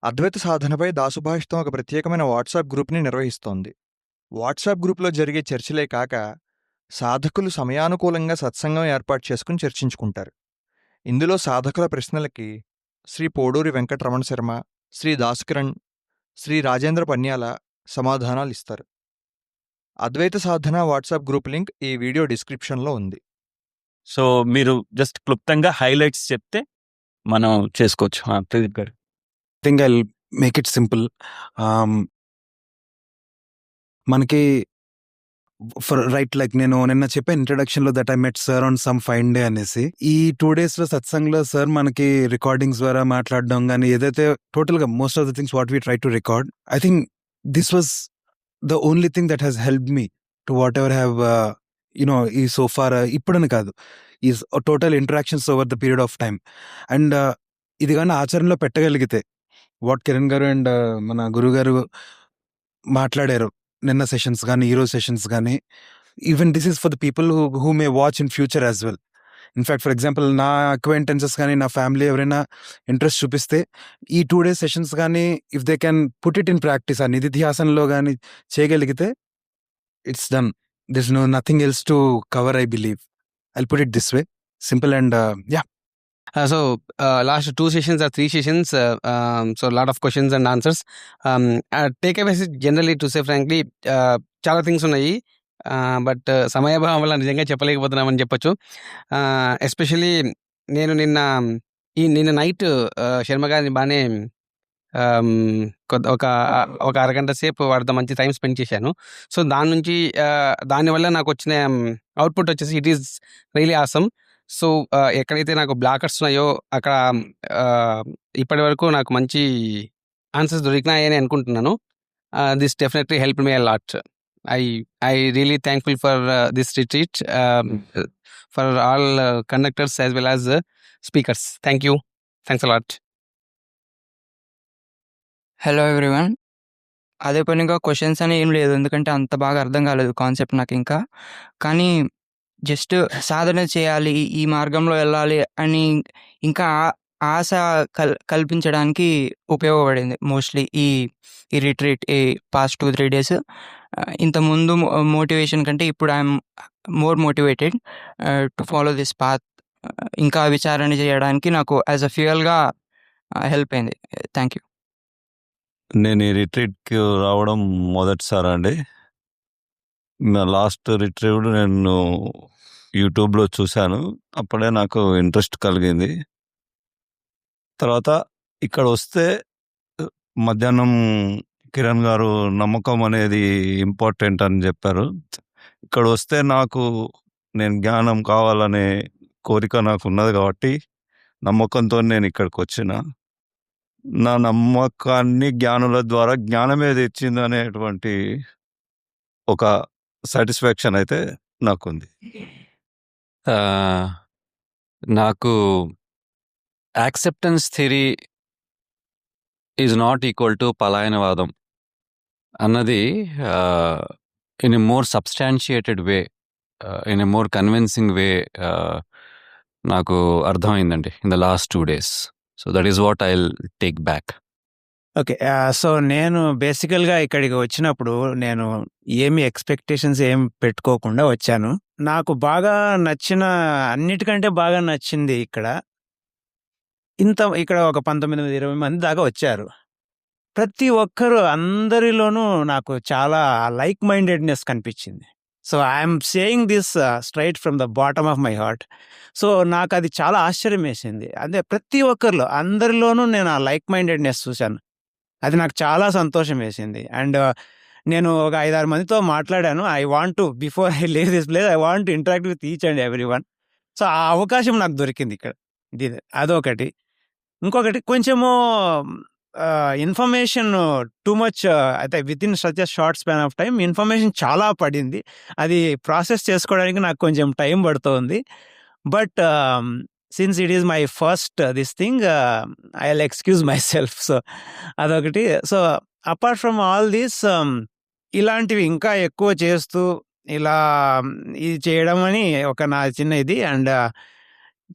అద్వైత సాధనపై దాసుభాషితం ఒక ప్రత్యేకమైన వాట్సాప్ గ్రూప్ని నిర్వహిస్తోంది. వాట్సాప్ గ్రూప్లో జరిగే చర్చలే కాక సాధకులు సమయానుకూలంగా సత్సంగం ఏర్పాటు చేసుకుని చర్చించుకుంటారు. ఇందులో సాధకుల ప్రశ్నలకి శ్రీ పోడూరి వెంకటరమణ శర్మ, శ్రీ దాసుకిరణ్, శ్రీ రాజేంద్ర పన్యాల సమాధానాలిస్తారు. అద్వైత సాధన వాట్సాప్ గ్రూప్ లింక్ ఈ వీడియో డిస్క్రిప్షన్లో ఉంది. సో మీరు జస్ట్ క్లుప్తంగా హైలైట్స్ చెప్తే మనం చేసుకోవచ్చు. ప్రదీప్ గారు. Think I make it simple. మనకి రైట్ లైక్ నేను నిన్న చెప్పాను ఇంట్రడక్షన్ లో that I met sir on some fine day అనేసి. ఈ 2 days లో సత్సంగ్లో సార్ మనకి రికార్డింగ్స్ ద్వారా మాట్లాడడం కానీ ఏదైతే టోటల్ గా most of the things what we try to record, I think this was the only thing that has help me to what ever have ఈ సోఫార్ ఇప్పుడని కాదు, ఈ total interactions over the period of time. And ఇది కానీ ఆచరణలో పెట్టగలిగితే what Kiran గారు and మన గురువు గారు మాట్లాడారు నిన్న సెషన్స్ కానీ ఈరోజు సెషన్స్ కానీ, even this is for the people who may watch in future as well. In fact for example నా అక్వైంటెన్సెస్ కానీ నా ఫ్యామిలీ ఎవరైనా ఇంట్రెస్ట్ చూపిస్తే ఈ 2 days సెషన్స్ కానీ if they can put it in practice ఆ నిధిధ్యాసనలో కానీ చేయగలిగితే it's done. This no nothing else to cover, I believe. I'll put it this way, simple and yeah. So last 2 sessions or 3 sessions, so a lot of questions and answers. Takeaways generally to say frankly, చాలా things ఉన్నాయి, but సమయాభావం వల్ల నిజంగా చెప్పలేకపోతున్నామని చెప్పొచ్చు. Especially నేను నిన్న night Sharma గారిని బాగానే ఒక అరగంట సేపు వాడితో మంచి టైం స్పెండ్ చేశాను. సో దానివల్ల నాకు వచ్చిన అవుట్పుట్ వచ్చేసి it is really awesome. So ఎక్కడైతే నాకు బ్లాకర్స్ ఉన్నాయో అక్కడ ఇప్పటి వరకు నాకు మంచి ఆన్సర్స్ దొరికినాయని అనుకుంటున్నాను. This definitely help me a lot. I really thankful for this retreat, for all conductors as well as speakers. Thank you. Thanks a lot. Hello everyone. అదే పనిగా క్వశ్చన్స్ అని ఏం లేదు, ఎందుకంటే అంత బాగా అర్థం కాలేదు కాన్సెప్ట్ నాకు ఇంకా. కానీ జస్ట్ సాధన చేయాలి, ఈ మార్గంలో వెళ్ళాలి అని ఇంకా ఆశ కల్పించడానికి ఉపయోగపడింది మోస్ట్లీ ఈ రిట్రీట్, ఈ పాస్ట్ 2-3 days. ఇంతకుముందు మోటివేషన్ కంటే ఇప్పుడు I'm more motivated to follow this path. ఇంకా విచారణ చేయడానికి నాకు యాజ్ అ ఫ్యూయల్గా హెల్ప్ అయింది. Thank you. నేను ఈ రిట్రీట్కి రావడం మొదటిసారి అండి. నా లాస్ట్ రిట్రీట్ నేను యూట్యూబ్లో చూశాను, అప్పుడే నాకు ఇంట్రెస్ట్ కలిగింది. తర్వాత ఇక్కడ వస్తే మధ్యాహ్నం కిరణ్ గారు నమ్మకం అనేది ఇంపార్టెంట్ అని చెప్పారు. ఇక్కడ వస్తే నేను జ్ఞానం కావాలనే కోరిక నాకు ఉన్నది కాబట్టి నమ్మకంతో నేను ఇక్కడికి వచ్చిన. నా నమ్మకాన్ని జ్ఞానుల ద్వారా జ్ఞానమే తెచ్చింది అనేటువంటి ఒక సాటిస్ఫాక్షన్ అయితే నాకుంది. నాకు acceptance theory is not equal to పలాయనవాదం అన్నది in a more substantiated way, in a more convincing way నాకు అర్థమైందండి in the last 2 days. So that is what I will take back. Okay, so నేను బేసికల్గా ఇక్కడికి వచ్చినప్పుడు నేను ఏమి ఎక్స్పెక్టేషన్స్ ఏం పెట్టుకోకుండా వచ్చాను. నాకు బాగా నచ్చిన, అన్నిటికంటే బాగా నచ్చింది ఇక్కడ ఒక 19-20 మంది దాకా వచ్చారు. ప్రతి ఒక్కరు, అందరిలోనూ నాకు చాలా లైక్ మైండెడ్నెస్ కనిపించింది. So I'm saying this straight from the bottom of my heart. So నాకు అది చాలా ఆశ్చర్యం వేసింది. అదే ప్రతి ఒక్కరిలో, అందరిలోనూ నేను ఆ లైక్ మైండెడ్నెస్ చూశాను. అది నాకు చాలా సంతోషం వేసింది. అండ్ నేను ఒక 5-6 మందితో మాట్లాడాను. I want to, before I leave this place, I want to interact with each and every one. So ఆ అవకాశం నాకు దొరికింది ఇక్కడ. అదొకటి. ఇంకొకటి, కొంచెము ఇన్ఫర్మేషన్ టూ మచ్ అయితే with in such a short span of time information చాలా పడింది. అది ప్రాసెస్ చేసుకోవడానికి నాకు కొంచెం టైం పడుతుంది. But since it is my first this thing, I will excuse myself. So అదొకటి. So apart from all these, ఇలాంటివి ఇంకా ఎక్కువ చేస్తూ ఇలా ఇది చేయడం అని ఒక నా చిన్న ఇది. అండ్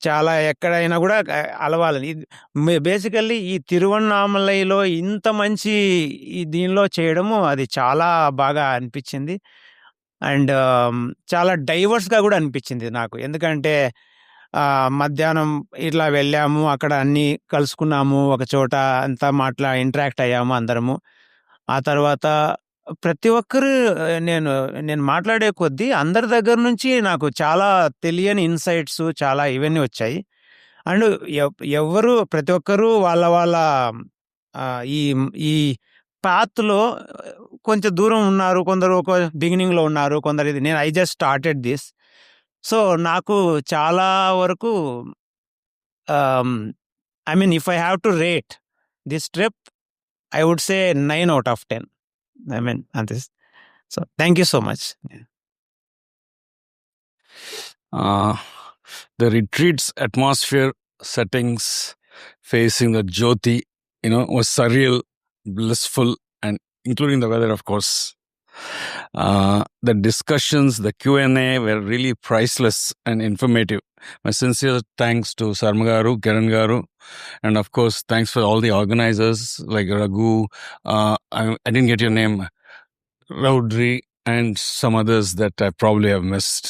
చాలా ఎక్కడైనా కూడా అలవాలని. బేసికల్లీ ఈ తిరువన్నామలైలో ఇంత మంచి ఈ దీనిలో చేయడము అది చాలా బాగా అనిపించింది. అండ్ చాలా డైవర్స్‌గా కూడా అనిపించింది నాకు. ఎందుకంటే మధ్యాహ్నం ఇట్లా వెళ్ళాము, అక్కడ అన్నీ కలుసుకున్నాము, ఒక చోట అంతా ఇంటరాక్ట్ అయ్యాము అందరము. ఆ తర్వాత ప్రతి ఒక్కరు నేను మాట్లాడే కొద్దీ అందరి దగ్గర నుంచి నాకు చాలా తెలియని ఇన్సైట్స్ చాలా ఇవన్నీ వచ్చాయి. అండ్ ఎవ్వరు ప్రతి ఒక్కరు వాళ్ళ వాళ్ళ ఈ ఈ పాత్‌లో కొంచెం దూరం ఉన్నారు. కొందరు ఒక బిగినింగ్‌లో ఉన్నారు. కొందరు ఇది I just started this. So, నాకు చాలా వరకు I mean if I have to rate this trip I would say 9 out of 10. I mean, and this. So, thank you so much. The retreat's atmosphere, settings, facing the Jyoti, was surreal, blissful, and including the weather, of course. The discussions, the Q&A were really priceless and informative. My sincere thanks to Sarma Garu, Kiran Garu, and of course, thanks for all the organizers like Raghu. I didn't get your name, Raudri, and some others that I probably have missed.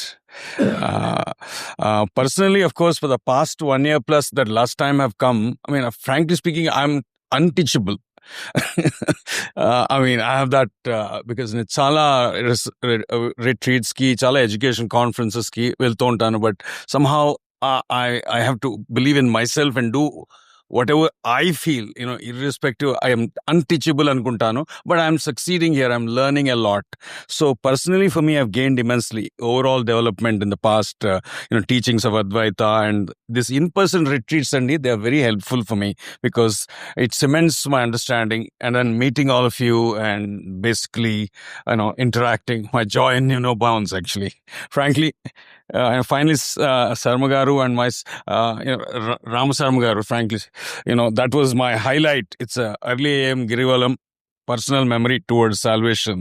Personally, of course, for the past 1 year plus that last time I've come, I mean, frankly speaking, I'm unteachable. I mean, I have that because in chala retreats ki, chala education conferences ki veltu untanu, but somehow I have to believe in myself and do whatever I feel, irrespective. I am unteachable anukuntanu, but I'm succeeding here. I'm learning a lot. So personally, for me, I've gained immensely. Overall development in the past, teachings of Advaita and this in-person retreats, and they are very helpful for me because it cements my understanding. And then meeting all of you and basically, interacting, my joy in no bounds. Actually, frankly. And finally, Sarma Garu and my Rama Sarma Garu, frankly, that was my highlight. It's a early AM Girivalam personal memory towards salvation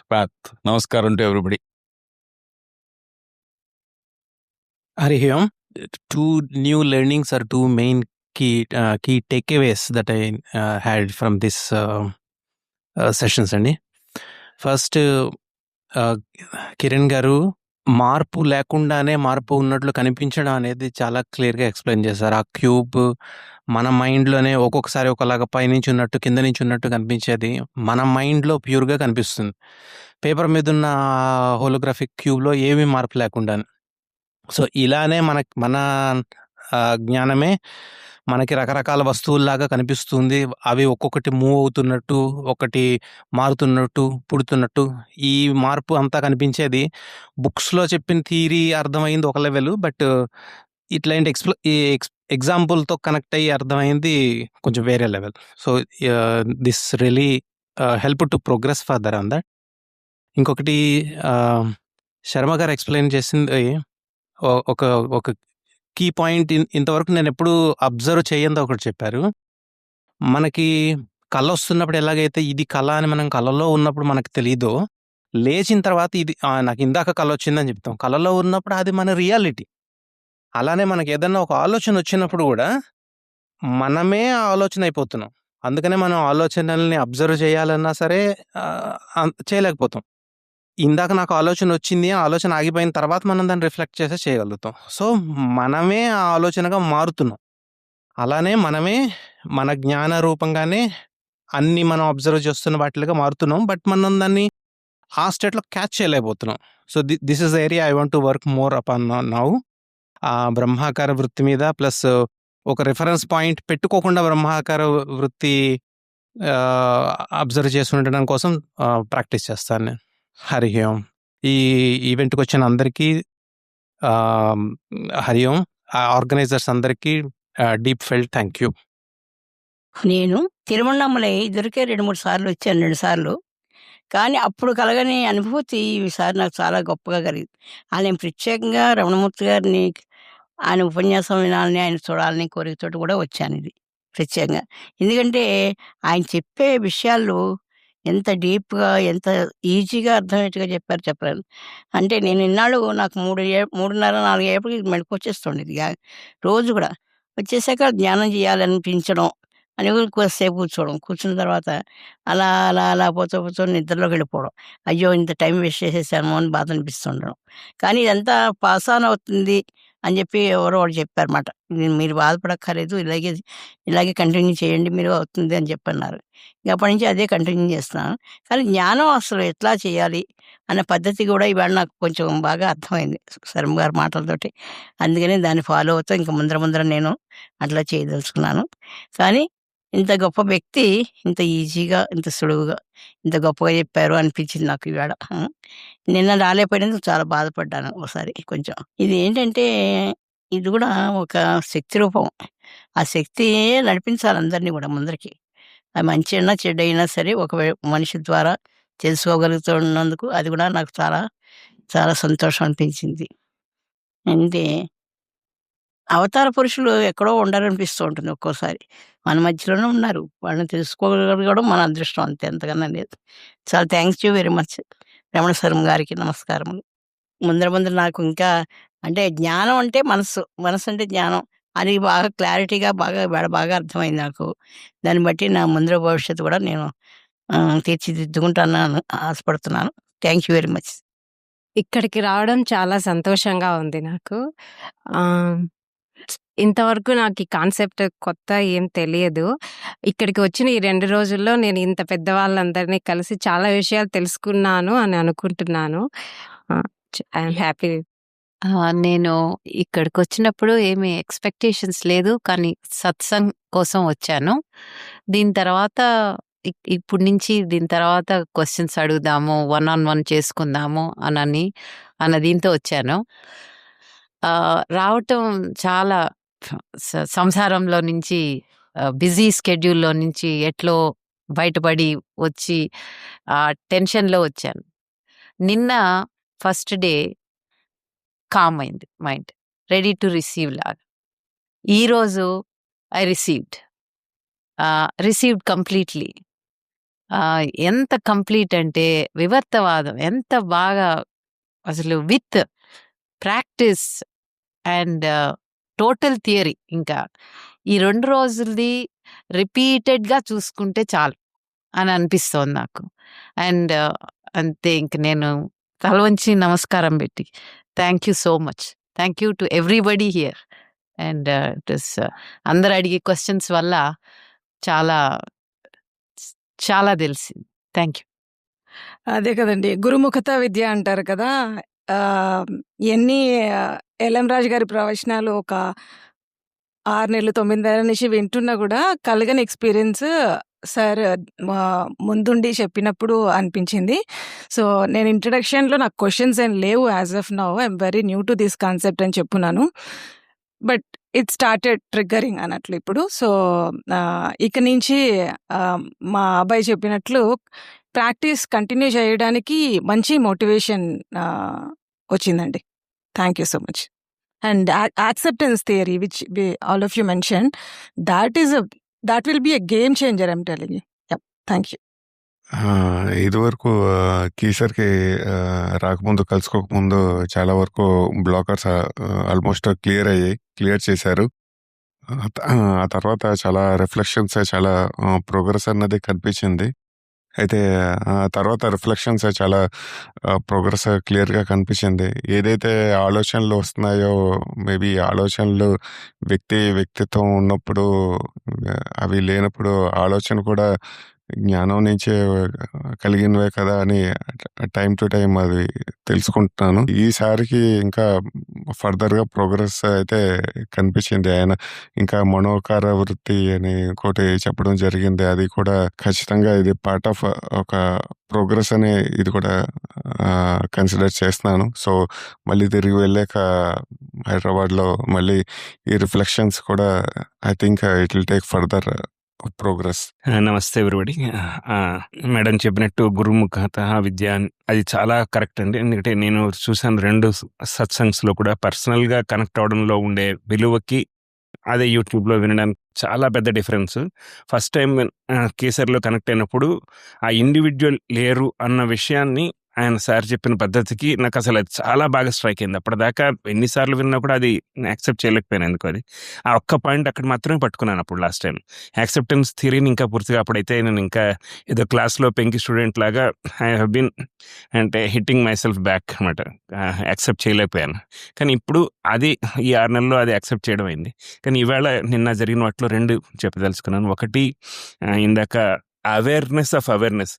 path. Namaskaram to everybody. Hari Om. Two new learnings or two main key takeaways that I had from this sessions అండి. First Kiran గారు మార్పు లేకుండానే మార్పు ఉన్నట్లు కనిపించడం అనేది చాలా క్లియర్గా ఎక్స్ప్లెయిన్ చేశారు. ఆ క్యూబ్ మన మైండ్లోనే ఒక్కొక్కసారి ఒకలాగా పైనుంచి ఉన్నట్టు కింద నుంచి ఉన్నట్టు కనిపించేది మన మైండ్లో ప్యూర్గా కనిపిస్తుంది. పేపర్ మీద ఉన్న హోలోగ్రాఫిక్ క్యూబ్లో ఏమీ మార్పు లేకుండా. సో ఇలానే మన జ్ఞానమే మనకి రకరకాల వస్తువుల్లాగా కనిపిస్తుంది. అవి ఒక్కొక్కటి మూవ్ అవుతున్నట్టు, ఒకటి మారుతున్నట్టు, పుడుతున్నట్టు. ఈ మార్పు అంతా కనిపించేది బుక్స్లో చెప్పిన థియరీ అర్థమైంది ఒక లెవెల్, బట్ ఇట్లాంటి ఎగ్జాంపుల్తో కనెక్ట్ అయ్యి అర్థమైంది కొంచెం వేరే level. So this really help to progress further on that. ఇంకొకటి శర్మ గారు ఎక్స్ప్లెయిన్ చేసింది ఒక కీ పాయింట్ ఇంతవరకు నేను ఎప్పుడు అబ్జర్వ్ చేయందో ఒకటి చెప్పారు. మనకి కళ వస్తున్నప్పుడు ఎలాగైతే ఇది కళ అని మనం కళలో ఉన్నప్పుడు మనకు తెలీదో, లేచిన తర్వాత ఇది నాకు ఇందాక కళ వచ్చిందని చెప్తాం. కళలో ఉన్నప్పుడు అది మన రియాలిటీ. అలానే మనకి ఏదన్నా ఒక ఆలోచన వచ్చినప్పుడు కూడా మనమే ఆ ఆలోచన అయిపోతున్నాం. అందుకనే మనం ఆలోచనల్ని అబ్జర్వ్ చేయాలన్నా సరే చేయలేకపోతాం. ఇందాక నాకు ఆలోచన వచ్చింది, ఆ ఆలోచన ఆగిపోయిన తర్వాత మనం దాన్ని రిఫ్లెక్ట్ చేసే చేయగలుగుతాం. సో మనమే ఆ ఆలోచనగా మారుతున్నాం. అలానే మనమే మన జ్ఞాన రూపంగానే అన్ని మనం అబ్జర్వ్ చేస్తున్న వాటిగా మారుతున్నాం. బట్ మనం దాన్ని ఆ స్టేట్లో క్యాచ్ చేయలేకపోతున్నాం. So this is the area I want to work more upon now. ఆ బ్రహ్మాకార వృత్తి మీద ప్లస్ ఒక రిఫరెన్స్ పాయింట్ పెట్టుకోకుండా బ్రహ్మాకార వృత్తి అబ్జర్వ్ చేసి ఉండడం కోసం ప్రాక్టీస్ చేస్తాను నేను. హరి ఓం. ఈ ఈవెంట్కి వచ్చిన అందరికీ హరి ఓం. ఆర్గనైజర్స్ అందరికీ డీప్ ఫెల్ట్ థ్యాంక్ యూ. నేను తిరువణ్ణామలై ఇద్దరికే 2-3 సార్లు వచ్చాను, 2 సార్లు. కానీ అప్పుడు కలగని అనుభూతి ఈసారి నాకు చాలా గొప్పగా కలిగింది. నేను ప్రత్యేకంగా రమణమూర్తి గారిని, ఆయన ఉపన్యాసం వినాలని, ఆయన చూడాలని కోరికతోటి కూడా వచ్చాను ఇది ప్రత్యేకంగా. ఎందుకంటే ఆయన చెప్పే విషయాలు ఎంత డీప్‌గా, ఎంత ఈజీగా అర్థమయ్యేట్టుగా చెప్పారు చెప్పలేను. అంటే నేను ఇన్నాళ్ళు నాకు 3:30, 4 అయ్యేప్పటికి మెలుకువొచ్చేస్తుండేది. రోజు గూడా. వచ్చేసాక ధ్యానం చేయాలనిపించడం, అని కొద్దిసేపు కూర్చోవడం. కూర్చున్న తర్వాత అలా, అలా, అలా పోతూ నిద్రలోకెళ్ళిపోవడం. అయ్యో! ఇంత టైం వేస్ట్ చేసేసాను అని బాధ అనిపిస్తుండడం. కానీ ఇదంతా పాస్ ఆన్ అవుతుంది అని చెప్పి ఎవరో ఒకళ్ళు చెప్పారన్నమాట. మీరు బాధపడక్కర్లేదు. ఇలాగే కంటిన్యూ చేయండి మీరు అవుతుంది అని చెప్పన్నారు. ఇంక అప్పటి నుంచి అదే కంటిన్యూ చేస్తున్నాను. కానీ జ్ఞానం అసలు ఎట్లా చేయాలి అన్న పద్ధతి కూడా ఇవాళ నాకు కొంచెం బాగా అర్థమైంది శర్మ గారి మాటలతోటి. అందుకని దాన్ని ఫాలో అవుతూ ఇంక ముందర నేను అట్లా చేయదలుచుకున్నాను. కానీ ఇంత గొప్ప వ్యక్తి ఇంత ఈజీగా, ఇంత సులువుగా, ఇంత గొప్పగా చెప్పారు అనిపించింది నాకు ఇవాళ. నిన్న రాలేకపోయినందుకు చాలా బాధపడ్డాను ఒకసారి కొంచెం. ఇది ఏంటంటే ఇది కూడా ఒక శక్తి రూపం. ఆ శక్తియే నడిపించాలి అందరిని కూడా ముందరికి. అది మంచి అయినా, చెడ్డయినా సరే ఒక మనిషి ద్వారా తెలుసుకోగలుగుతున్నందుకు అది కూడా నాకు చాలా, చాలా సంతోషం అనిపించింది. అంటే అవతార పురుషులు ఎక్కడో ఉండరనిపిస్తూ ఉంటుంది ఒక్కోసారి. మన మధ్యలోనే ఉన్నారు. వాళ్ళని తెలుసుకోగలగడం మన అదృష్టం అంతే, అంతకన్నా లేదు. చాలా thanks you very much Ramana Sharma గారికి నమస్కారములు. ముందర నాకు ఇంకా అంటే జ్ఞానం అంటే మనస్సు, మనస్సు అంటే జ్ఞానం అని బాగా క్లారిటీగా బాగా అర్థమైంది నాకు. దాన్ని బట్టి నా ముందర భవిష్యత్తు కూడా నేను తీర్చిదిద్దుకుంటానని ఆశపడుతున్నాను. Thank you very much. ఇక్కడికి రావడం చాలా సంతోషంగా ఉంది నాకు. ఇంతవరకు నాకు ఈ కాన్సెప్ట్ కొత్త ఏం తెలియదు. ఇక్కడికి వచ్చిన ఈ 2 రోజుల్లో నేను ఇంత పెద్దవాళ్ళందరినీ కలిసి చాలా విషయాలు తెలుసుకున్నాను అని అనుకుంటున్నాను. I'm happy. నేను ఇక్కడికొచ్చినప్పుడు ఏమి ఎక్స్‌పెక్టేషన్స్ లేదు. కానీ సత్సంగ్ కోసం వచ్చాను. దీని తర్వాత ఇప్పుడు నుంచి దీని తర్వాత క్వెషన్స్ అడుగుదాము, వన్ ఆన్ వన్ చేసుకుందాము అన్న దీంతో వచ్చాను. రావటం చాలా సంసారంలో నుంచి బిజీ స్కెడ్యూల్‌లో నుంచి ఎట్లో బయటపడి వచ్చి టెన్షన్‌లో వచ్చాను. నిన్న ఫస్ట్ డే కామ్ అయింది మైండ్. రెడీ టు రిసీవ్ లాగా. ఈరోజు ఐ రిసీవ్డ్ కంప్లీట్‌లీ. ఎంత కంప్లీట్ అంటే వివర్తవాదం ఎంత బాగా అసలు with practice and total theory. ఇంకా ఈ 2 రోజులది రిపీటెడ్‌గా చూసుకుంటే చాలు అని అనిపిస్తోంది నాకు. అండ్ అంతే ఇంక నేను తల వంచి నమస్కారం పెట్టి thank you so much. Thank you to everybody here. And it is అందరు అడిగే క్వశ్చన్స్ వల్ల చాలా చాలా తెలిసింది. Thank you. అదే కదండి, గురుముఖత విద్య అంటారు కదా. ఎన్ని ఎల్ఎం రాజు గారి ప్రవచనాలు ఒక 6 నెలలు 9 నెలల నుంచి వింటున్నా కూడా కలగని ఎక్స్పీరియన్స్ సార్ ముందుండి చెప్పినప్పుడు అనిపించింది. సో నేను ఇంట్రడక్షన్లో నాకు క్వశ్చన్స్ ఏం లేవు as of now. I'm very new to this concept అని చెప్పున్నాను. బట్ ఇట్ స్టార్టెడ్ ట్రిగ్గరింగ్ అన్నట్లు ఇప్పుడు. సో ఇక నుంచి మా అబ్బాయి చెప్పినట్లు ప్రాక్టీస్ కంటిన్యూ చేయడానికి మంచి మోటివేషన్ వచ్చిందండి. Thank you so much. And acceptance theory which all of you mention, that will be a game changer, I'm telling you. Yep. Thank you. ఇదివరకు కీసర్కి రాకముందు కలుసుకోకముందు చాలా వరకు బ్లాకర్స్ ఆల్మోస్ట్ క్లియర్ చేశారు. ఆ తర్వాత చాలా రిఫ్లెక్షన్స్, చాలా ప్రోగ్రెస్ అన్నది కనిపించింది. అయితే ఆ తర్వాత రిఫ్లెక్షన్స్ చాలా ప్రోగ్రెస్ క్లియర్గా కనిపించింది. ఏదైతే ఆలోచనలు వస్తున్నాయో మేబీ ఆలోచనలు వ్యక్తిత్వం ఉన్నప్పుడు అవి లేనప్పుడు ఆలోచన కూడా జ్ఞానం నుంచే కలిగినవే కదా అని టైం టు టైం అది తెలుసుకుంటున్నాను. ఈసారికి ఇంకా ఫర్దర్గా ప్రోగ్రెస్ అయితే కనిపించింది. ఆయన ఇంకా మనోకార వృత్తి అని ఇంకోటి చెప్పడం జరిగింది. అది కూడా ఖచ్చితంగా ఇది పార్ట్ ఆఫ్ ఒక ప్రోగ్రెస్ అని ఇది కూడా కన్సిడర్ చేస్తున్నాను. సో మళ్ళీ తిరిగి వెళ్ళాక హైదరాబాద్లో మళ్ళీ ఈ రిఫ్లెక్షన్స్ కూడా I think it will take further progress. నమస్తే ఎవరిబడి. మేడం చెప్పినట్టు గురుముఖత విద్య అది చాలా కరెక్ట్ అండి. ఎందుకంటే నేను చూసాను 2 సత్సంగ్స్లో కూడా పర్సనల్గా కనెక్ట్ అవడంలో ఉండే విలువకి అదే యూట్యూబ్లో వినడానికి చాలా పెద్ద డిఫరెన్స్. ఫస్ట్ టైం కేసర్లో కనెక్ట్ అయినప్పుడు ఆ ఇండివిజువల్ లేరు అన్న విషయాన్ని ఆయన సార్ చెప్పిన పద్ధతికి నాకు అసలు అది చాలా బాగా స్ట్రైక్ అయింది. అప్పటిదాకా ఎన్నిసార్లు విన్నా కూడా అది యాక్సెప్ట్ చేయలేకపోయాను ఎందుకు అది. ఆ ఒక్క పాయింట్ అక్కడ మాత్రమే పట్టుకున్నాను అప్పుడు లాస్ట్ టైం. యాక్సెప్టెన్స్ థియరీని ఇంకా పూర్తిగా అప్పుడైతే నేను ఇంకా ఏదో క్లాస్లో పెంకి స్టూడెంట్ లాగా ఐ హ్యావ్ బీన్ అంటే హిట్టింగ్ మై సెల్ఫ్ బ్యాక్ అనమాట. యాక్సెప్ట్ చేయలేకపోయాను. కానీ ఇప్పుడు అది ఈ 6 నెలల్లో అది యాక్సెప్ట్ చేయడం అయింది. కానీ ఈవేళ నిన్న జరిగిన వాటిలో 2 చెప్పదలుచుకున్నాను. ఒకటి ఇందాక అవేర్నెస్ ఆఫ్ అవేర్నెస్,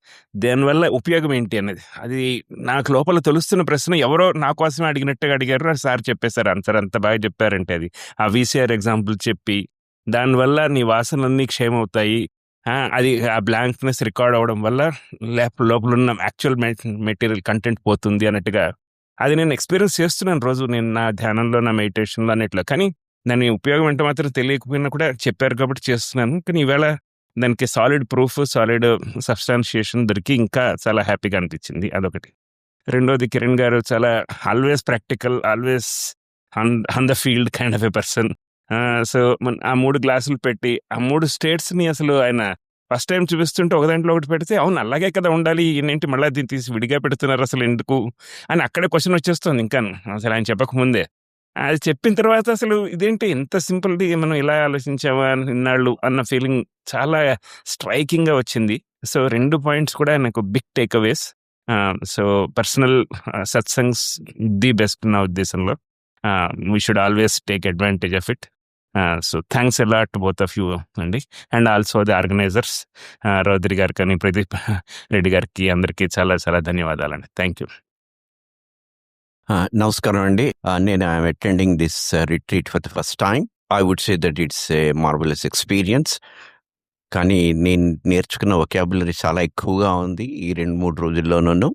దానివల్ల ఉపయోగం ఏంటి అనేది. అది నాకు లోపల తెలుస్తున్న ప్రశ్న ఎవరో నా కోసమే అడిగినట్టుగా అడిగారు, సార్ చెప్పేశారు ఆన్సర్. అంత బాగా చెప్పారంటే అది ఆ వీసీఆర్ ఎగ్జాంపుల్ చెప్పి దానివల్ల నీ వాసనలన్నీ క్షేమవుతాయి, అది ఆ బ్లాంక్నెస్ రికార్డ్ అవ్వడం వల్ల లోపల ఉన్న యాక్చువల్ మెటీరియల్ కంటెంట్ పోతుంది అన్నట్టుగా అది నేను ఎక్స్పీరియన్స్ చేస్తున్నాను రోజు నేను నా ధ్యానంలో, నా మెడిటేషన్లో అన్నిట్లో. కానీ దాని ఉపయోగం అంటే మాత్రం తెలియకపోయినా కూడా చెప్పారు కాబట్టి చేస్తున్నాను. కానీ ఈవేళ దానికి సాలిడ్ ప్రూఫ్, సాలిడ్ సబ్స్టాన్షియేషన్ దొరికి ఇంకా చాలా హ్యాపీగా అనిపించింది. అదొకటి. రెండోది కిరణ్ గారు చాలా always practical, always on the field kind of a person. So ఆ 3 గ్లాసులు పెట్టి ఆ 3 స్టేట్స్ని అసలు ఆయన ఫస్ట్ టైం చూపిస్తుంటే ఒక దాంట్లో ఒకటి పెడితే అవును అలాగే కదా ఉండాలి, ఏంటి మళ్ళీ దీన్ని తీసి విడిగా పెడుతున్నారు అసలు ఎందుకు అని అక్కడే క్వశ్చన్ వచ్చేస్తుంది ఇంకా అసలు ఆయన చెప్పకముందే. అది చెప్పిన తర్వాత అసలు ఇదేంటి ఎంత సింపుల్ది, మనం ఇలా ఆలోచించామా ఇన్నాళ్ళు అన్న ఫీలింగ్ చాలా స్ట్రైకింగ్గా వచ్చింది. సో 2 పాయింట్స్ కూడా నాకు big takeaways. So personal satsangs the best నా ఉద్దేశంలో. We should always take advantage of it. So thanks a lot both of you అండి. And also the organisers Raudri గారు కానీ ప్రదీప్ రెడ్డి గారికి అందరికీ చాలా చాలా ధన్యవాదాలండి. Thank you. నమస్కారం అండి. నేను I'm attending this retreat for the first time. I would say that it's a marvellous experience. కానీ నేను నేర్చుకున్న వొకాబులరీ చాలా ఎక్కువగా ఉంది ఈ 2-3 రోజుల్లోనూ.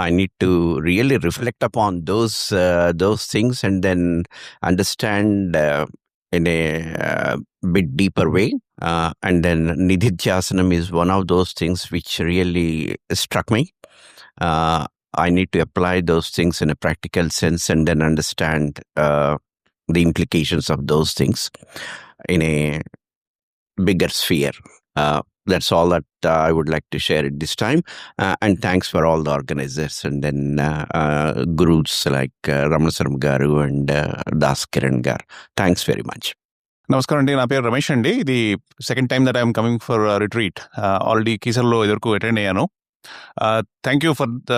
I need to really reflect upon those things and then understand in a bit deeper way. And then Nididhyasanam is one of those things which really struck me. I need to apply those things in a practical sense and then understand the implications of those things in a bigger sphere. That's all that I would like to share at this time. And thanks for all the organizers and then gurus like Ramasaram Garu and Das Kiran Gar. Thanks very much. నమస్కారం అండి. నా పేరు రమేష్ అండి. ఇది second time that I'm coming for retreat. Already కీసర్లో ఎదురుకు attend అయ్యాను. Thank you for the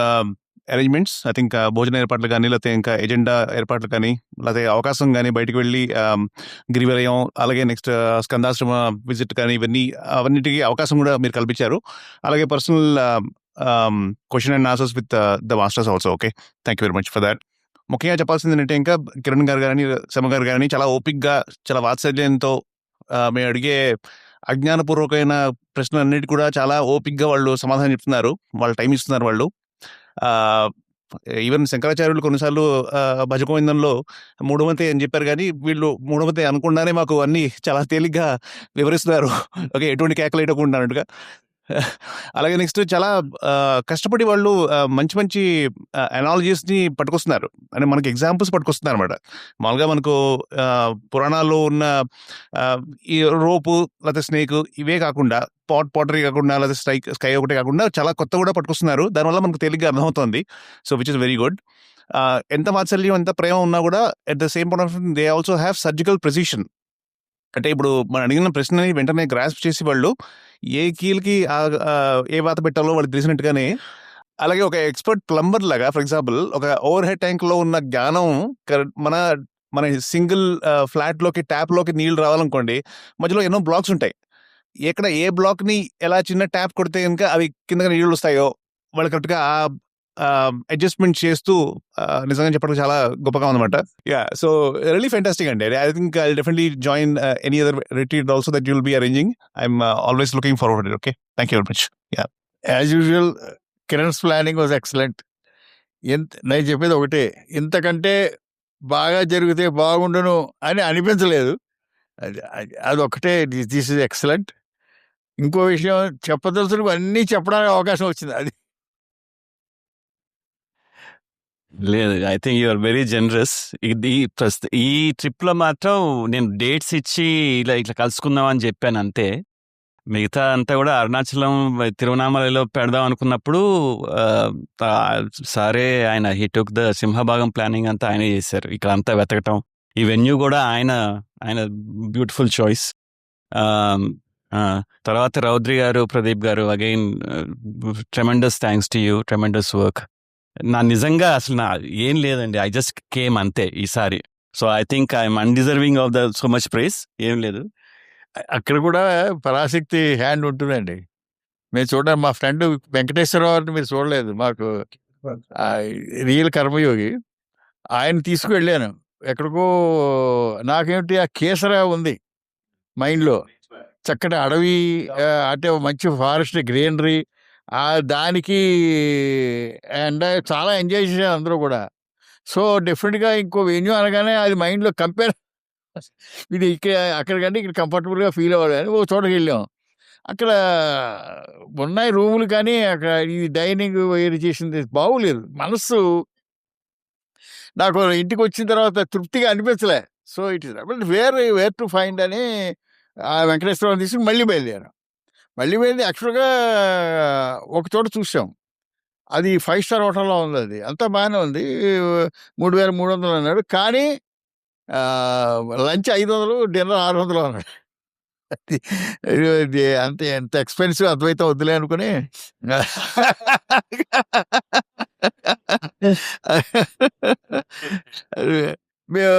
arrangements. I think భోజన ఏర్పాట్లు కానీ లేకపోతే ఇంకా ఎజెండా ఏర్పాట్లు కానీ లేకపోతే అవకాశం కానీ బయటకు వెళ్ళి గిరివలయం అలాగే నెక్స్ట్ స్కందాశ్రమ విజిట్ కానీ అవన్నిటికీ అవకాశం కూడా మీరు కల్పించారు. అలాగే personal question and answers with the masters also. Okay, thank you very much for that. ముఖ్యంగా చెప్పాల్సింది ఏంటంటే ఇంకా కిరణ్ గారు కానీ శమ గారు కానీ చాలా ఓపిక్గా చాలా వాత్సల్యంతో మేము అడిగే అజ్ఞానపూర్వకమైన ప్రశ్నలన్నిటి కూడా చాలా ఓపిక్గా వాళ్ళు సమాధానం చెప్తున్నారు, వాళ్ళు టైం ఇస్తున్నారు వాళ్ళు. ఈవెన్ శంకరాచార్యులు కొన్నిసార్లు భజగోవిందంలో మూఢమతే అని చెప్పారు, కానీ వీళ్ళు మూఢమతే అనుకుండానే మాకు అన్నీ చాలా తేలిగ్గా వివరిస్తున్నారు. ఓకే, ఎటువంటి కేకలేయకుండా అన్నట్టుగా. అలాగే నెక్స్ట్ చాలా కష్టపడి వాళ్ళు మంచి మంచి అనాలజీస్ని పట్టుకొస్తున్నారు, అంటే మనకి ఎగ్జాంపుల్స్ పట్టుకొస్తున్నారు అనమాట. మామూలుగా మనకు పురాణాల్లో ఉన్న ఈ రోపు లేకపోతే స్నేక్ ఇవే కాకుండా పాటరీ కాకుండా లేకపోతే స్కై ఒకటే కాకుండా చాలా కొత్త కూడా పట్టుకొస్తున్నారు. దానివల్ల మనకు తేలిగ్గా అర్థమవుతుంది. So which is very good. ఎంత వాత్సల్యం ఎంత ప్రేమ ఉన్నా కూడా at the same point of time they also have surgical precision. అంటే ఇప్పుడు మనం అడిగిన ప్రశ్నని వెంటనే గ్రాస్ప్ చేసి వాళ్ళు ఏ కీలకి ఏ వాత పెట్టాలో వాళ్ళు తెలిసినట్టుగానే, అలాగే ఒక ఎక్స్పర్ట్ ప్లంబర్ లాగా ఫర్ ఎగ్జాంపుల్ ఒక ఓవర్ హెడ్ ట్యాంక్లో ఉన్న జ్ఞానం మన సింగిల్ ఫ్లాట్లోకి ట్యాప్లోకి నీళ్లు రావాలనుకోండి, మధ్యలో ఎన్నో బ్లాక్స్ ఉంటాయి. ఎక్కడ ఏ బ్లాక్ని ఎలా చిన్న ట్యాప్ కొడితే కనుక అవి కిందగా నీళ్ళు వస్తాయో వాళ్ళు కరెక్ట్గా అడ్జస్ట్మెంట్ చేస్తూ నిజంగా చెప్పడం చాలా గొప్పగా ఉందన్నమాట. యా, సో రియల్లీ ఫెంటాస్టిక్ అండి. I think I definitely join any other retreat also that you will be arranging. I'm always looking forward. Okay, thank you very much. Yeah, as usual Kiran's planning was excellent. నేను చెప్పేది ఒకటే, ఇంతకంటే బాగా జరిగితే బాగుండును అని అనిపించలేదు. అదొకటే, దిస్ ఇస్ ఎక్సలెంట్. ఇంకో విషయం చెప్పదలుచుకు అన్నీ చెప్పడానికి అవకాశం వచ్చింది. అది లేదు, I think you are very generous. ఇది ఈ ట్రిప్‌లో మాత్రం నేను డేట్స్ ఇచ్చి ఇట్లా కలుసుకుందాం అని చెప్పాను అంతే. మిగతా అంతా కూడా అరుణాచలం, తిరువనామలలో పెడదాం అనుకున్నప్పుడు సారే ఆయన హీ టుక్ ద సింహభాగం ప్లానింగ్ అంతా ఆయనే చేశారు. ఇక్కడ అంతా వెతకటం, ఈ వెన్యూ కూడా ఆయన బ్యూటిఫుల్ చాయిస్. తర్వాత Raudri garu, Pradeep garu, again tremendous thanks to you, tremendous work. నిజంగా అసలు ఏం లేదండి, ఐ జస్ట్ కేమ్ అంతే ఈసారి. So I think I'm undeserving of the so much prize. ఏం లేదు, అక్కడ కూడా పరాశక్తి హ్యాండ్ ఉంటుందండి. మేము చూడండి, మా ఫ్రెండ్ వెంకటేశ్వరరావు మీరు చూడలేదు, మాకు రియల్ కర్మయోగి. ఆయన తీసుకువెళ్ళాను ఎక్కడికో. నాకేమిటి ఆ కేసరా ఉంది మైండ్లో, చక్కటి అడవి, అంటే మంచి ఫారెస్ట్ గ్రీనరీ, దానికి అండ్ చాలా ఎంజాయ్ చేశారు అందరూ కూడా. సో డెఫినెట్గా ఇంకో వెన్యూ అనగానే అది మైండ్లో కంపేర్, ఇది ఇక్కడ అక్కడికంటే ఇక్కడ కంఫర్టబుల్గా ఫీల్ అవ్వాలి అని ఒక చోటకి వెళ్ళాం. అక్కడ ఉన్నాయి రూములు, కానీ అక్కడ ఈ డైనింగ్ వేరు చేసింది బాగోలేదు. మనస్సు నాకు ఇంటికి వచ్చిన తర్వాత తృప్తిగా అనిపించలే. So it is where to find అని ఆ వెంకటేశ్వరరావు తీసుకుని మళ్ళీ బయలుదేరాం. యాక్చువల్గా ఒక చోట చూసాం, అది 5 స్టార్ హోటల్లో ఉంది. అది అంతా బాగానే ఉంది, 3300 అన్నాడు. కానీ లంచ్ 500, డిన్నర్ 600 అన్నాడు. అంతే, ఎంత ఎక్స్పెన్సివ్ అద్వైతం వద్దులే అనుకుని మేము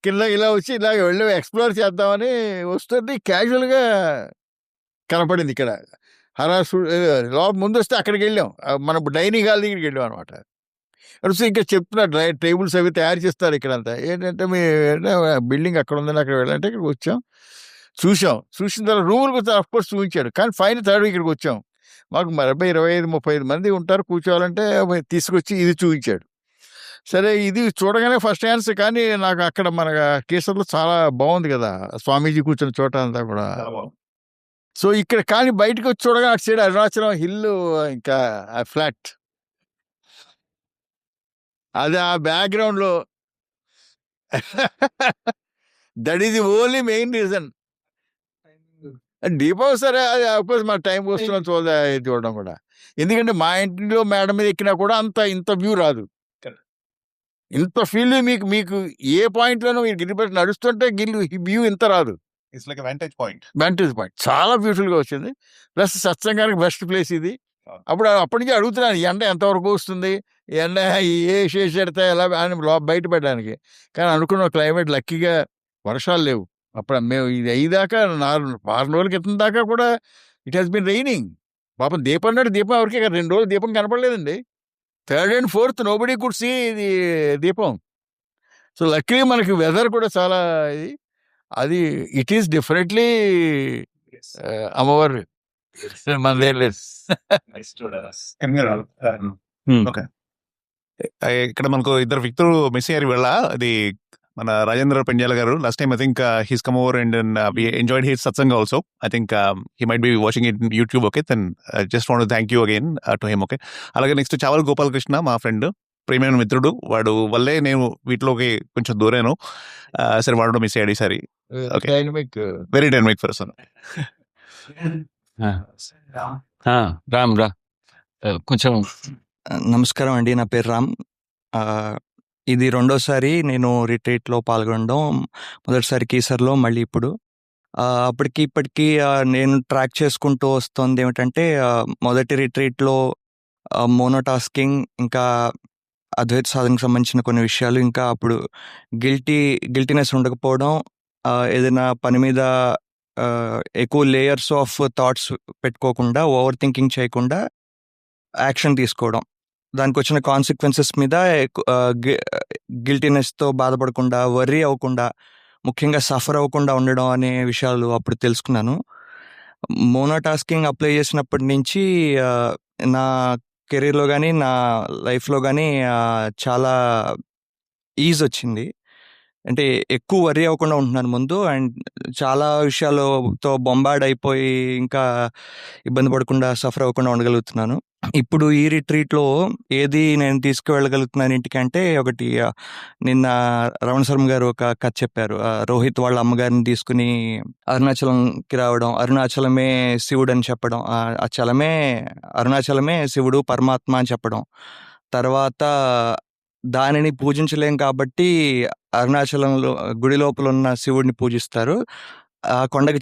కింద ఇలా వచ్చి ఇలాగ వెళ్ళి ఎక్స్ప్లోర్ చేద్దామని వస్తుంది. క్యాజువల్గా కనపడింది ఇక్కడ హరాసు. ముందు వస్తే అక్కడికి వెళ్ళాం, మన డైనింగ్ హాల్ దగ్గరికి వెళ్ళాం అనమాట. సో ఇంకా చెప్తున్నా టేబుల్స్ అవి తయారు చేస్తారు ఇక్కడంతా. ఏంటంటే మీ బిల్డింగ్ అక్కడ ఉందని అక్కడ వెళ్ళాలంటే ఇక్కడికి వచ్చాం, చూసిన తర్వాత రూములు కూడా అఫ్కోర్స్ చూపించాడు. కానీ ఫైనల్ థర్డ్ ఇక్కడికి వచ్చాం. మాకు 25-35 మంది ఉంటారు కూర్చోవాలంటే, తీసుకొచ్చి ఇది చూపించాడు. సరే ఇది చూడగానే ఫస్ట్ ఛాన్స్. కానీ నాకు అక్కడ మన కేసులో చాలా బాగుంది కదా, స్వామీజీ కూర్చున్న చోట అంతా కూడా. సో ఇక్కడ కానీ బయటకు వచ్చి చూడగా అటు సైడ్ అరుణాచలం హిల్, ఇంకా ఆ ఫ్లాట్, అది ఆ బ్యాక్గ్రౌండ్లో that is the only main reason. Deepavali సరే, అది అఫ్కోర్స్ మా టైం వస్తున్నాం చూడడం కూడా. ఎందుకంటే మా ఇంటిలో మేడం మీద ఎక్కినా కూడా ఇంత వ్యూ రాదు, ఇంత ఫీల్ మీకు ఏ పాయింట్లోనూ మీరు గిరిపట్టి నడుస్తుంటే వ్యూ ఇంత రాదు. ఇట్స్ లైక్ వెంటేజ్ పాయింట్ చాలా బ్యూటిఫుల్గా వచ్చింది. ప్లస్ సత్సంగానికి బెస్ట్ ప్లేస్ ఇది. అప్పటి నుంచి అడుగుతున్నాను, ఈ ఎండ ఎంతవరకు వస్తుంది, ఈ ఎండ ఏ షేడ్ పెడతా ఎలా అని బయటపడడానికి. కానీ అనుకున్న క్లైమేట్ లక్కీగా వర్షాలు లేవు. అప్పుడు మేము ఇది అయ్యేదాకా 4 రోజుల క్రితం దాకా కూడా ఇట్ హాస్ బీన్ రైనింగ్. పాపం దీపం నాడు దీపం ఎవరికి 2 రోజులు దీపం కనపడలేదండి. 3rd and 4th nobody could see ఇది దీపం. సో లక్కీలీ మనకి వెదర్ కూడా చాలా అది ఇట్ ఈస్ డెఫినెట్లీ అమ్మవారు మనదేం లేదు. ఓకే, ఇక్కడ మనకు 2 వ్యక్తులు మిస్ అయ్యారు ఇవాళ. అది మన రాజేంద్ర పెండ్యాల గారు. Last time I think he's come over and we enjoyed his satsang also. I think he might be watching it in YouTube. Okay, then I just want to thank you again to him. Okay, అలాగే next చావల్ గోపాలకృష్ణ, మా friend, ప్రేమైన మిత్రుడు. వాడు వల్లే నేను వీటిలోకి కొంచెం దూరాను. సరే, వాడు మిస్ అయ్యాడు ఈసారి. Very dynamic person. రామ్ రా కొంచెం. నమస్కారం అండి, నా పేరు రామ్. ఇది 2వసారి నేను రిట్రీట్లో పాల్గొనడం. మొదటిసారి కీసర్లో, మళ్ళీ ఇప్పుడు. ఇప్పటికీ నేను ట్రాక్ చేసుకుంటూ వస్తుంది ఏమిటంటే, మొదటి రిట్రీట్లో మోనోటాస్కింగ్, ఇంకా అద్వైత సాధనకు సంబంధించిన కొన్ని విషయాలు, ఇంకా అప్పుడు గిల్టీనెస్ ఉండకపోవడం, ఏదైనా పని మీద ఎక్కువ లేయర్స్ ఆఫ్ థాట్స్ పెట్టుకోకుండా, ఓవర్ థింకింగ్ చేయకుండా యాక్షన్ తీసుకోవడం, దానికి వచ్చిన కాన్సిక్వెన్సెస్ మీద గిల్టీనెస్తో బాధపడకుండా, వర్రీ అవ్వకుండా, ముఖ్యంగా సఫర్ అవ్వకుండా ఉండడం అనే విషయాలు అప్పుడు తెలుసుకున్నాను. మోనోటాస్కింగ్ అప్లై చేసినప్పటి నుంచి నా కెరీర్లో కానీ, నా లైఫ్లో కానీ చాలా ఈజ్ వచ్చింది. అంటే ఎక్కువ వర్రీ అవ్వకుండా ఉంటున్నాను ముందు, అండ్ చాలా విషయాలతో బొంబార్డ్ అయిపోయి ఇంకా ఇబ్బంది పడకుండా, సఫర్ అవ్వకుండా ఉండగలుగుతున్నాను. ఇప్పుడు ఈ రిట్రీట్‌లో ఏది నేను తీసుకువెళ్ళగలుగుతున్నాను ఇంటికంటే ఒకటి నిన్న రమణ శర్మ గారు ఒక కథ చెప్పారు. రోహిత్ వాళ్ళ అమ్మగారిని తీసుకొని అరుణాచలంకి రావడం, అరుణాచలమే శివుడని చెప్పడం. అరుణాచలమే శివుడు, పరమాత్మ అని చెప్పడం. తర్వాత దానిని పూజించలేం కాబట్టి అరుణాచలంలో గుడి లోపలున్న శివుడిని పూజిస్తారు. ఆ కొండకి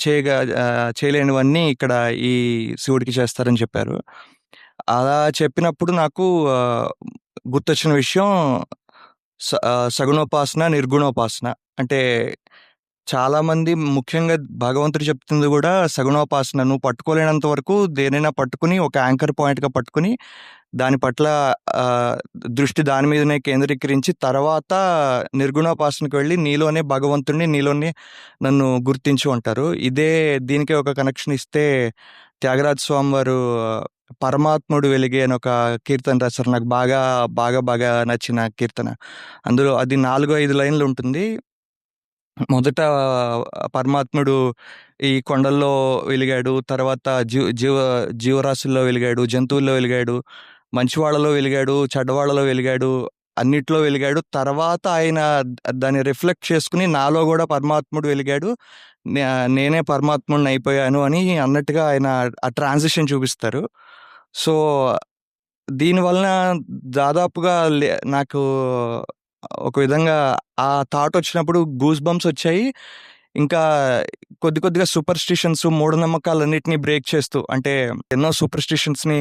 చేయలేనివన్నీ ఇక్కడ ఈ శివుడికి చేస్తారని చెప్పారు. అలా చెప్పినప్పుడు నాకు గుర్తొచ్చిన విషయం సగుణోపాసన, నిర్గుణోపాసన. అంటే చాలామంది ముఖ్యంగా భగవంతుడు చెప్తుంది కూడా సగుణోపాసన. నువ్వు పట్టుకోలేనంత వరకు దేనైనా పట్టుకుని ఒక యాంకర్ పాయింట్‌గా పట్టుకుని దాని పట్ల దృష్టి దాని మీదనే కేంద్రీకరించి తర్వాత నిర్గుణోపాసనకి వెళ్ళి నీలోనే భగవంతుడిని, నీలోనే నన్ను గుర్తించు అంటారు. దీనికే ఒక కనెక్షన్ ఇస్తే త్యాగరాజ స్వామి వారు పరమాత్ముడు వెలిగే అని ఒక కీర్తన రాశారు. నాకు బాగా బాగా బాగా నచ్చిన కీర్తన. అందులో అది 4-5 లైన్లు ఉంటుంది. మొదట పరమాత్ముడు ఈ కొండల్లో వెలిగాడు, తర్వాత జీవరాశుల్లో వెలిగాడు, జంతువుల్లో వెలిగాడు, మంచివాళ్ళలో వెలిగాడు, చెడ్డవాళ్ళలో వెలిగాడు, అన్నిట్లో వెలిగాడు. తర్వాత ఆయన దాన్ని రిఫ్లెక్ట్ చేసుకుని నాలో కూడా పరమాత్ముడు వెలిగాడు, నేనే పరమాత్ముడిని అయిపోయాను అని అన్నట్టుగా ఆయన ఆ ట్రాన్సిషన్ చూపిస్తారు. సో దీనివలన దాదాపుగా నాకు ఒక విధంగా ఆ థాట్ వచ్చినప్పుడు గూస్ బంప్స్ వచ్చాయి. ఇంకా కొద్దిగా సూపర్‌స్టిషన్స్, మూఢనమ్మకాలన్నిటిని బ్రేక్ చేస్తూ, అంటే ఎన్నో సూపర్‌స్టిషన్స్‌ని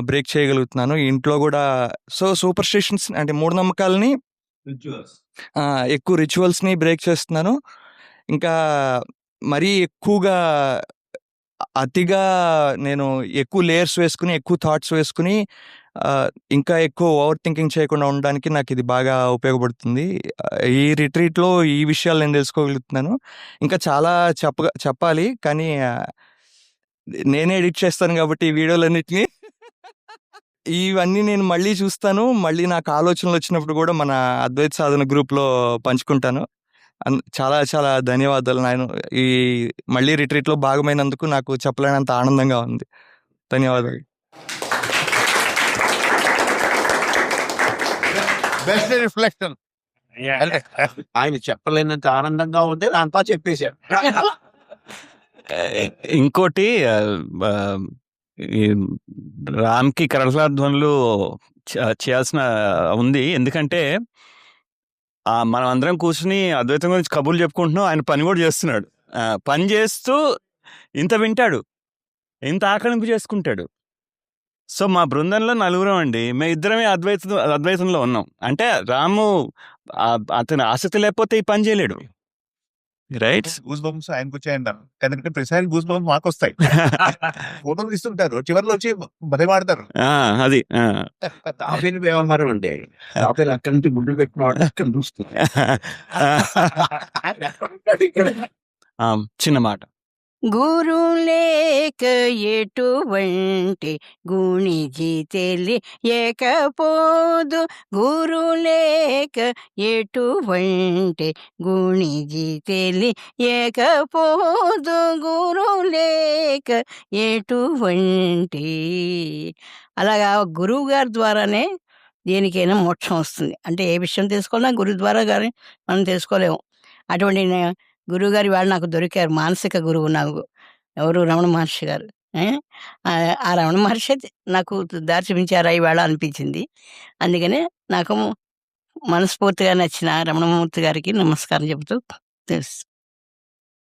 బ్రేక్ చేయగలుగుతున్నాను ఇంట్లో కూడా. సో సూపర్‌స్టిషన్స్ అంటే మూఢనమ్మకాలని, ఎక్కువ రిచువల్స్‌ని బ్రేక్ చేస్తున్నాను. ఇంకా మరీ ఎక్కువగా అతిగా నేను ఎక్కువ లేయర్స్ వేసుకుని, ఎక్కువ థాట్స్ వేసుకుని ఇంకా ఎక్కువ ఓవర్ థింకింగ్ చేయకుండా ఉండడానికి నాకు ఇది బాగా ఉపయోగపడుతుంది. ఈ రిట్రీట్‌లో ఈ విషయాలు నేను తెలుసుకోగలుగుతున్నాను. ఇంకా చాలా చెప్పాలి కానీ నేనే ఎడిట్ చేస్తాను కాబట్టి ఈ వీడియోలన్నిటిని. ఇవన్నీ నేను మళ్ళీ చూస్తాను. మళ్ళీ నాకు ఆలోచనలు వచ్చినప్పుడు కూడా మన అద్వైత సాధన గ్రూప్‌లో పంచుకుంటాను. చాలా చాలా ధన్యవాదాలు. నేను ఈ మళ్ళీ రిట్రీట్‌లో భాగమైనందుకు నాకు చెప్పలేనంత ఆనందంగా ఉంది. ధన్యవాదాలు. Best reflection. ఆయన చెప్పలేనంత ఆనందంగా ఉంది, అంతా చెప్పేశారు. ఇంకోటి ఈ రామ్‌కి కరతాళధ్వనులు చేయాల్సిన ఉంది. ఎందుకంటే మనం అందరం కూర్చుని అద్వైతం గురించి కబుర్లు చెప్పుకుంటున్నాం, ఆయన పని కూడా చేస్తున్నాడు. పని చేస్తూ ఇంత వింటాడు, ఇంత ఆకలింపు చేసుకుంటాడు. సో మా బృందంలో 4 అండి, మేము ఇద్దరమే అద్వైతంలో ఉన్నాం. అంటే రాము అతని ఆసక్తి లేకపోతే ఈ పని చేయలేడు, రైట్? గూస్ బంప్స్ ఆయనకు వచ్చాయంట, ఎందుకంటే ప్రతిసారి గూస్ బంప్స్ మాకు వస్తాయి. ఫోటోలు తీస్తుంటారు, చివరిలో వచ్చి భలే మాడతారు. అది తాపేని వ్యవహారం అండి. తాపేని అక్కడి నుంచి గుడ్లు పెట్టినవాడు అక్కడ చూస్తుంది. చిన్న మాట. గురు లేక ఎటువంటి గుణిజి తెలియకపోదు, గురు లేక ఎటువంటి గుణిజి తెలియకపోదు, గురు లేక ఎటువంటి. అలాగా గురువు గారి ద్వారానే దేనికైనా మోక్షం వస్తుంది. అంటే ఏ విషయం తెలుసుకోవాలన్నా గురువు ద్వారా కానీ మనం తెలుసుకోలేము. అటువంటి గురువుగారు ఇవాళ నాకు దొరికారు, మానసిక గురువు నాకు. ఎవరు? రమణ మహర్షి గారు. ఆ రమణ మహర్షి నాకు దారి చూపించారా ఇవాళ అనిపించింది. అందుకనే నాకు మనస్ఫూర్తిగా నచ్చిన రమణమూర్తి గారికి నమస్కారం చెబుతూ తెలుసు.